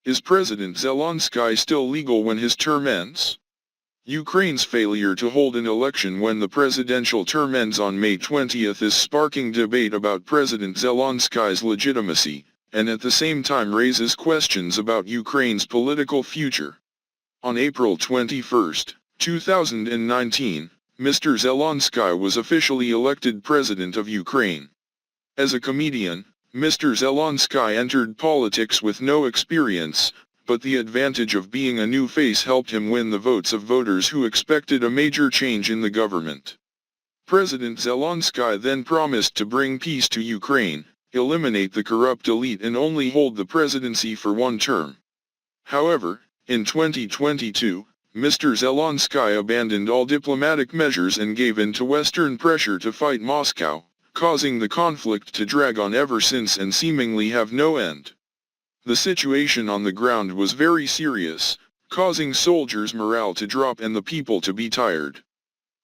Is President Zelensky still legal when his term ends? Ukraine's failure to hold an election when the presidential term ends on May 20 is sparking debate about President Zelensky's legitimacy, and at the same time raises questions about Ukraine's political future. On April 21, 2019, Mr. Zelensky was officially elected President of Ukraine. As a comedian, Mr. Zelensky entered politics with no experience, but the advantage of being a new face helped him win the votes of voters who expected a major change in the government. President Zelensky then promised to bring peace to Ukraine, eliminate the corrupt elite and only hold the presidency for one term. However, in 2022, Mr. Zelensky abandoned all diplomatic measures and gave in to Western pressure to fight Moscow, causing the conflict to drag on ever since and seemingly have no end. The situation on the ground was very serious, causing soldiers' morale to drop and the people to be tired.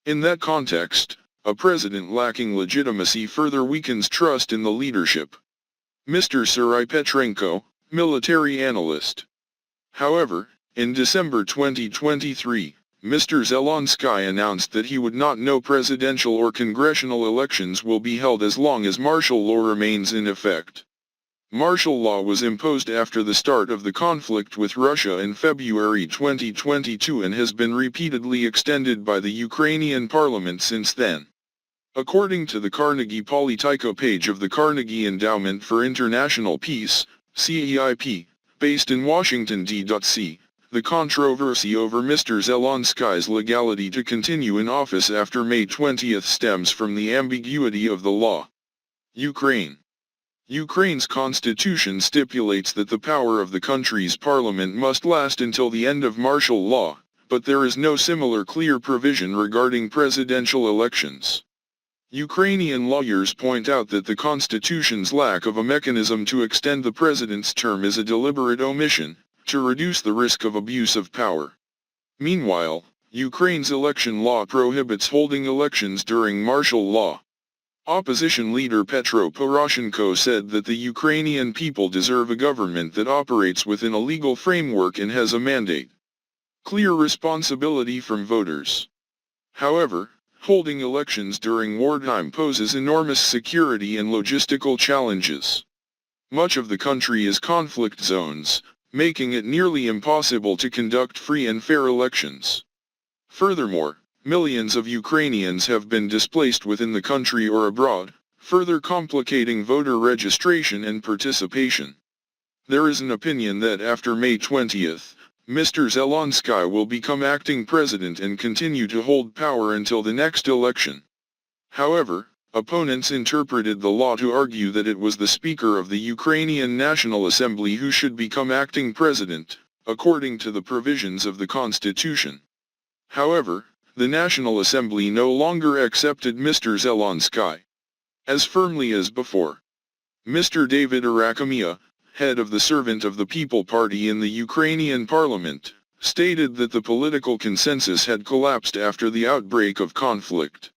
In that context, a president lacking legitimacy further weakens trust in the leadership. Mr. Serhiy Petrenko, military analyst. However, in December 2023, Mr. Zelensky announced that he would not know presidential or congressional elections will be held as long as martial law remains in effect. Martial law was imposed after the start of the conflict with Russia in February 2022 and has been repeatedly extended by the Ukrainian Parliament since then. According to the Carnegie Polityko page of the Carnegie Endowment for International Peace, CEIP, based in Washington, D.C., the controversy over Mr. Zelensky's legality to continue in office after May 20 stems from the ambiguity of the law. Ukraine. Ukraine's constitution stipulates that the power of the country's parliament must last until the end of martial law, but there is no similar clear provision regarding presidential elections. Ukrainian lawyers point out that the constitution's lack of a mechanism to extend the president's term is a deliberate omission, to reduce the risk of abuse of power. Meanwhile, Ukraine's election law prohibits holding elections during martial law. Opposition leader Petro Poroshenko said that the Ukrainian people deserve a government that operates within a legal framework and has a mandate. Clear responsibility from voters. However, holding elections during wartime poses enormous security and logistical challenges. Much of the country is conflict zones, making it nearly impossible to conduct free and fair elections. Furthermore, millions of Ukrainians have been displaced within the country or abroad, further complicating voter registration and participation. There is an opinion that after May 20, Mr. Zelensky will become acting president and continue to hold power until the next election. However, opponents interpreted the law to argue that it was the Speaker of the Ukrainian National Assembly who should become acting president, according to the provisions of the Constitution. However, the National Assembly no longer accepted Mr. Zelensky as firmly as before. Mr. David Arakhamia, head of the Servant of the People Party in the Ukrainian Parliament, stated that the political consensus had collapsed after the outbreak of conflict.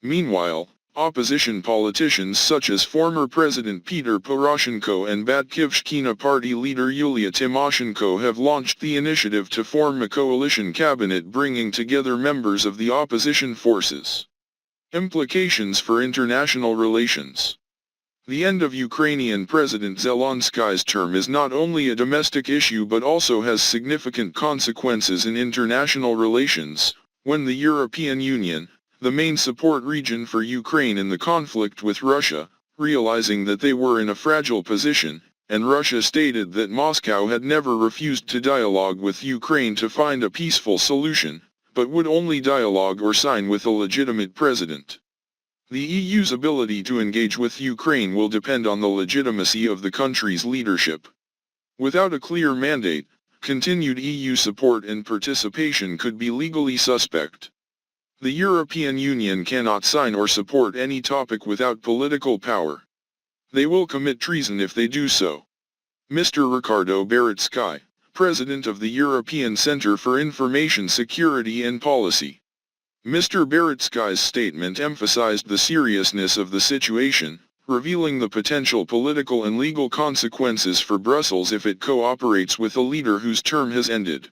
Meanwhile, opposition politicians such as former President Petro Poroshenko and Batkivshkina party leader Yulia Tymoshenko have launched the initiative to form a coalition cabinet bringing together members of the opposition forces. Implications for international relations. The end of Ukrainian President Zelensky's term is not only a domestic issue but also has significant consequences in international relations, when the European Union, the main support region for Ukraine in the conflict with Russia, realizing that they were in a fragile position, and Russia stated that Moscow had never refused to dialogue with Ukraine to find a peaceful solution, but would only dialogue or sign with a legitimate president. The EU's ability to engage with Ukraine will depend on the legitimacy of the country's leadership. Without a clear mandate, continued EU support and participation could be legally suspect. The European Union cannot sign or support any topic without political power. They will commit treason if they do so. Mr. Ricardo Beretsky, President of the European Centre for Information Security and Policy. Mr. Beretsky's statement emphasized the seriousness of the situation, revealing the potential political and legal consequences for Brussels if it cooperates with a leader whose term has ended.